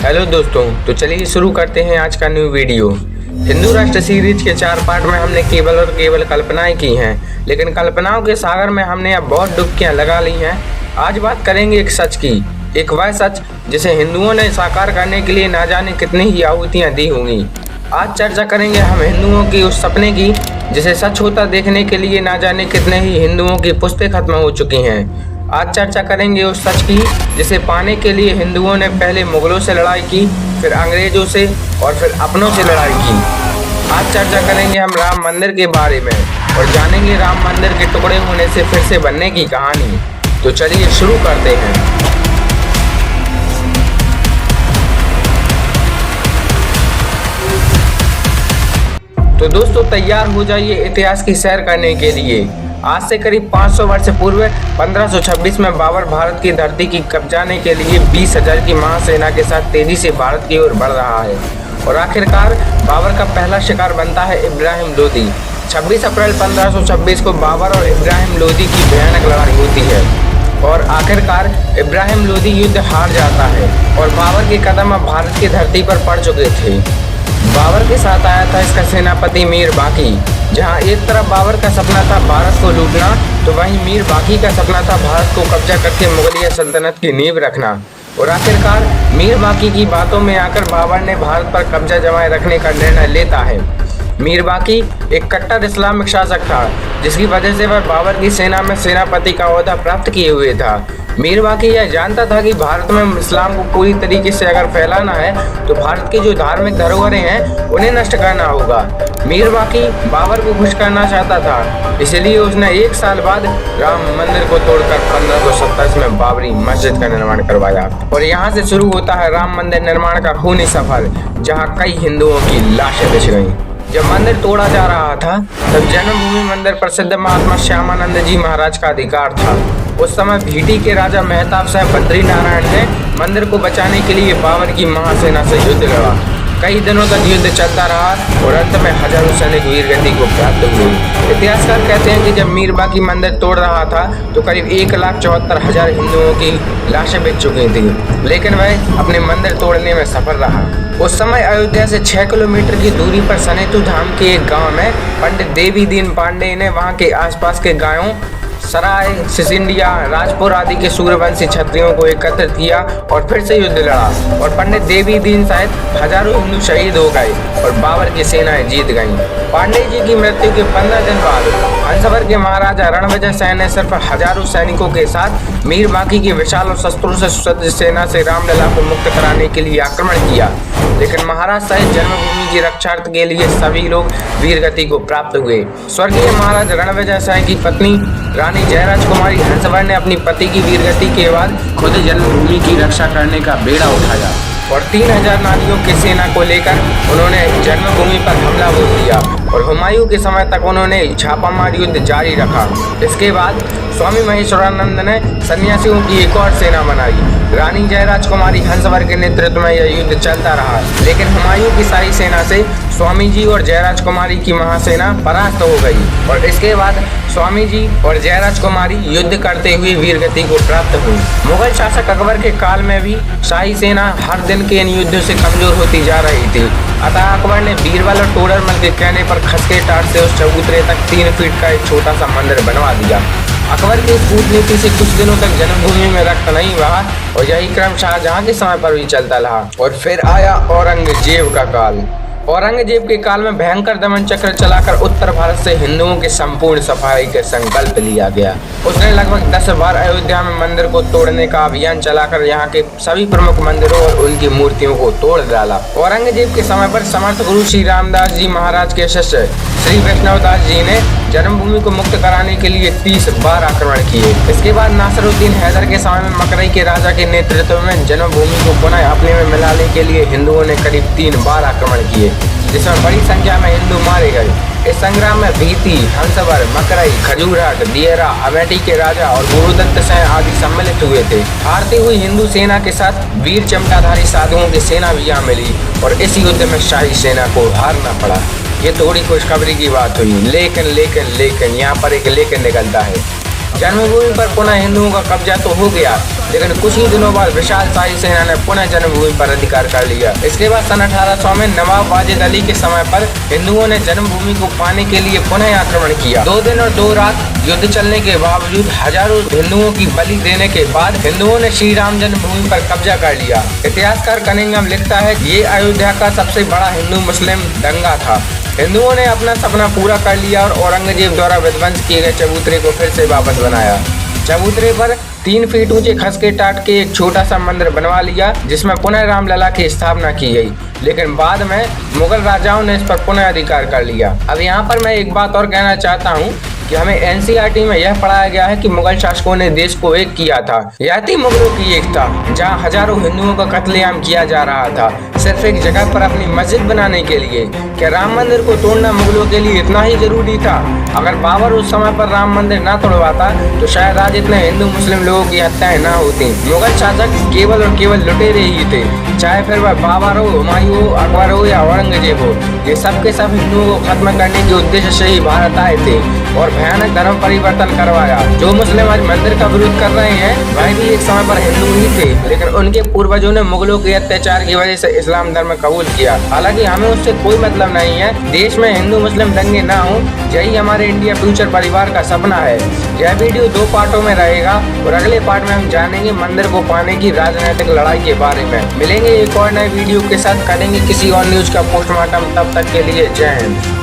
Hello दोस्तों, तो चलिए शुरू करते हैं आज का न्यू वीडियो। हिंदू राष्ट्र सीरीज के 4 पार्ट में हमने केवल और केवल कल्पनाएं की हैं, लेकिन कल्पनाओं के सागर में हमने अब बहुत डुबकियां लगा ली हैं। आज बात करेंगे एक सच की, एक वह सच जिसे हिंदुओं ने साकार करने के लिए ना जाने कितनी ही आहुतियाँ दी होंगी। आज चर्चा करेंगे हम हिंदुओं की उस सपने की जिसे सच होता देखने के लिए ना जाने कितने ही हिंदुओं की पुश्तें खत्म हो चुकी हैं। आज चर्चा करेंगे उस सच की जिसे पाने के लिए हिंदुओं ने पहले मुगलों से लड़ाई की, फिर अंग्रेजों से और फिर अपनों से लड़ाई की। आज चर्चा करेंगे हम राम मंदिर के बारे में और जानेंगे राम मंदिर के टुकड़े होने से फिर से बनने की कहानी। तो चलिए शुरू करते हैं। तो दोस्तों तैयार हो जाइए इतिहास की सैर करने के लिए। आज से करीब 500 वर्ष पूर्व 1526 में बाबर भारत की धरती की कब्जाने के लिए 20,000 की महासेना के साथ तेजी से भारत की ओर बढ़ रहा है और आखिरकार बाबर का पहला शिकार बनता है इब्राहिम लोदी। 26 अप्रैल 1526 को बाबर और इब्राहिम लोदी की भयानक लड़ाई होती है और आखिरकार इब्राहिम लोदी युद्ध हार जाता है और बाबर के कदम अब भारत की धरती पर पड़ चुके थे। बाबर के साथ आया था इसका सेनापति मीर बाकी। जहां एक तरफ बाबर का सपना था भारत को लूटना, तो वहीं मीर बाकी का सपना था भारत को कब्जा करके मुगलिया सल्तनत की नींव रखना। और आखिरकार मीर बाकी की बातों में आकर बाबर ने भारत पर कब्जा जमाए रखने का निर्णय लेता है। मीर बाकी एक कट्टर इस्लामिक शासक था, जिसकी वजह से वह बाबर की सेना में सेनापति का ओहदा प्राप्त किए हुए था। मीर बाकी यह जानता था कि भारत में इस्लाम को पूरी तरीके से अगर फैलाना है तो भारत की जो धार्मिक धरोहरें हैं उन्हें नष्ट करना होगा। मीर बाकी बाबर को खुश करना चाहता था, इसलिए उसने 1 साल बाद राम मंदिर को तोड़कर 1527 में बाबरी मस्जिद का निर्माण करवाया। और यहाँ से शुरू होता है राम मंदिर निर्माण का खूनी सफर, जहाँ कई हिंदुओं की लाशें बिछ गईं। जब मंदिर तोड़ा जा रहा था तब जन्मभूमि मंदिर प्रसिद्ध महात्मा श्यामानंद जी महाराज का अधिकार था। उस समय भीटी के राजा मेहताब साहब बद्री नारायण ने मंदिर को बचाने के लिए बाबर की महासेना से युद्ध लड़ा। कई दिनों तक युद्ध चलता रहा और अंत में हजारों सैनिक वीरगति को प्राप्त हुए। इतिहासकार कहते हैं कि जब मीर बाकी मंदिर तोड़ रहा था तो करीब 1,74,000 हिंदुओं की लाशें बिछ चुकी थी, लेकिन वह अपने मंदिर तोड़ने में सफल रहा। उस समय अयोध्या से 6 किलोमीटर की दूरी पर सनेतु धाम के एक गांव में पंडित देवी दीन पांडे ने वहां के आसपास के गायों सराय, सिसिंडिया, राजपुर आदि के सूर्यवंशी क्षत्रियों को एकत्रित किया और फिर से युद्ध लड़ा और पंडित देवी दीन सहित हजारों हिंदू शहीद हो गए और बाबर की सेनाएं जीत गईं। पांडे जी की मृत्यु के 15 दिन बाद हंसवर के महाराजा रणविजय सेन ने सिर्फ हजारों सैनिकों के साथ मीर बाकी की विशाल और शस्त्रों से सुसज्जित सेना से रामलला को मुक्त कराने के लिए आक्रमण किया, लेकिन महाराज सहित जन्मभूमि की रक्षार्थ के लिए सभी लोग वीरगति को प्राप्त हुए। स्वर्गीय महाराज रणविजय सिंह की पत्नी रानी जयराज कुमारी हंसवर ने अपनी पति की वीरगति के बाद खुद जन्मभूमि की रक्षा करने का बेड़ा उठाया और 3000 नारियों की सेना को लेकर उन्होंने जन्मभूमि पर हमला बोल दिया और हुमायूं के समय तक उन्होंने छापामार युद्ध जारी रखा। इसके बाद स्वामी महेश्वरानंद ने सन्यासियों की एक और सेना बनाई। रानी जयराज कुमारी हंसवर के नेतृत्व में यह युद्ध चलता रहा, लेकिन हुमायूं की शाही सेना से स्वामी जी और जयराज कुमारी की महासेना परास्त हो गई और इसके बाद स्वामी जी और जयराज कुमारी युद्ध करते हुए वीरगति को प्राप्त हुई। मुगल शासक अकबर के काल में भी शाही सेना हर दिन के इन युद्धों से कमजोर होती जा रही थी। अतः अकबर ने बीरबल और टोडरमल के कहने पर खसके टाट से उस चबूतरे तक 3 फीट का एक छोटा सा मंदिर बनवा दिया। अकबर की इस कूटनीति से कुछ दिनों तक जन्मभूमि में रक्त नहीं बहा और यही क्रम शाहजहां के समय पर भी चलता रहा। और फिर आया औरंगजेब का काल। औरंगजेब के काल में भयंकर दमन चक्र चलाकर उत्तर भारत से हिंदुओं की संपूर्ण सफाई के संकल्प लिया गया। उसने लगभग 10 बार अयोध्या में मंदिर को तोड़ने का अभियान चलाकर यहाँ के सभी प्रमुख मंदिरों और उनकी मूर्तियों को तोड़ डाला। औरंगजेब के समय पर समर्थ गुरु श्री रामदास जी महाराज के शिष्य श्री वैष्णवदास जी ने जन्मभूमि को मुक्त कराने के लिए 30 बार आक्रमण किए। इसके बाद नासिरुद्दीन हैदर के समय में मकरई के राजा के नेतृत्व में जन्मभूमि को पुनः अपने में मिलाने के लिए हिंदुओं ने करीब 3 बार आक्रमण किए, जिसमें बड़ी संख्या में हिंदू मारे गए। इस संग्राम में भीती, हंसवर, मकरई, खजूरहट, दियरा, अमेठी के राजा और गुरुदत्त सिंह आदि सम्मिलित हुए थे। हारती हुई हिंदू सेना के साथ वीर चमटाधारी साधुओं की सेना भी यहाँ मिली और इस युद्ध में शाही सेना को हारना पड़ा। ये थोड़ी खुशखबरी की बात हुई, लेकिन यहाँ पर एक लेकिन निकलता है। जन्मभूमि पर पुनः हिंदुओं का कब्जा तो हो गया, लेकिन कुछ ही दिनों बाद विशाल शाही सेना ने पुनः जन्मभूमि पर अधिकार कर लिया। इसके बाद सन 1800 में नवाब वाजिद अली के समय पर हिंदुओं ने जन्मभूमि को पाने के लिए पुनः आक्रमण किया। 2 दिन और 2 रात युद्ध चलने के बावजूद हजारों हिंदुओं की बलि देने के बाद हिंदुओं ने श्री राम जन्मभूमि पर कब्जा कर लिया। इतिहासकार कनिंघम लिखता है कि ये अयोध्या का सबसे बड़ा हिंदू मुस्लिम दंगा था। हिंदुओं ने अपना सपना पूरा कर लिया और औरंगजेब द्वारा विध्वंस किए गए चबूतरे को फिर से वापस बनाया। चबूतरे पर 3 फीट ऊंचे खसके टाट के एक छोटा सा मंदिर बनवा लिया, जिसमें पुनः रामलला की स्थापना की गई। लेकिन बाद में मुगल राजाओं ने इस पर पुनः अधिकार कर लिया। अब यहाँ पर मैं एक बात और कहना चाहता हूँ कि हमें एनसीईआरटी में यह पढ़ाया गया है कि मुगल शासकों ने देश को एक किया था। यह थी मुगलों की एकता, जहाँ हजारों हिंदुओं का कत्लेआम किया जा रहा था सिर्फ एक जगह पर अपनी मस्जिद बनाने के लिए। क्या राम मंदिर को तोड़ना मुगलों के लिए इतना ही जरूरी था? अगर बाबर उस समय पर राम मंदिर न तोड़वाता तो शायद आज इतने हिंदू मुस्लिम लोगों की हत्याएं न होती। मुगल शासक केवल और केवल लुटेरे ही थे, चाहे फिर वह बाबर हो, हुमायूं हो, अकबर हो या औरंगजेब हो। ये सब के सब हिंदुओं को खत्म करने के उद्देश्य से ही भारत आए थे और भयानक धर्म परिवर्तन करवाया। जो मुस्लिम आज मंदिर का विरोध कर रहे हैं वह भी एक समय पर हिंदू ही थे, लेकिन उनके पूर्वजों ने मुगलों के अत्याचार की वजह से इस्लाम धर्म कबूल किया। हालांकि हमें उससे कोई मतलब नहीं है। देश में हिंदू मुस्लिम दंगे ना हो, यही हमारे इंडिया फ्यूचर परिवार का सपना है। यह वीडियो 2 पार्टों में रहेगा और अगले पार्ट में हम जानेंगे मंदिर को पाने की राजनीतिक लड़ाई के बारे में। मिलेंगे एक और नए वीडियो के साथ, करेंगे किसी और न्यूज का पोस्टमार्टम। तब तक के लिए जय हिंद।